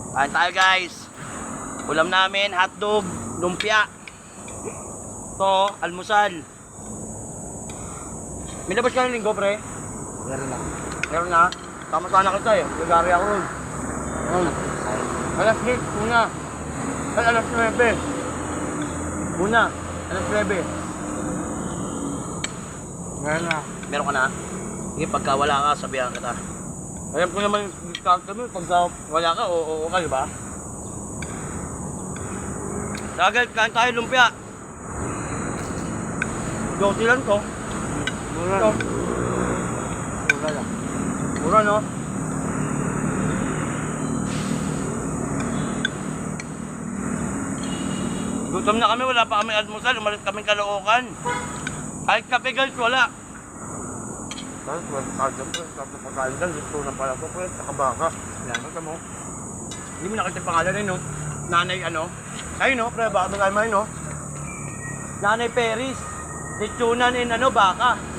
Kain tayo guys. Ulam namin, hotdog, lumpia. Ito, almusal. May labas ka ng linggo, pre? Meron na. Meron na. Tama sana kita eh. Gagari ako ron. Alas 8, una. Ay, alas 9. Una, alas 9. Meron na. Meron ka na? Sige, pagka wala ka, sabihan kita. Alam ko naman yung discount kami. Pagka wala ka, oo ka, di ba? Dagal, kain tayo lumpia. Doti lang to. Mura Ito. lang. Mura lang. Mura, no? Gutom na kami, wala pa kami almusal. Umalis kami Caloocan. Kahit kape guys, wala. Tapos, pagkakadam ko. Tapos pagkakain dyan, gusto na pala ko. Pwede, nakabaka. Yan, ito mo. Hindi mo nakita yung pangalan eh, no? Nanay ano? Ayun, no? Pre, baka doon ay no? Nanay Peris. Lechonan in ano, baka.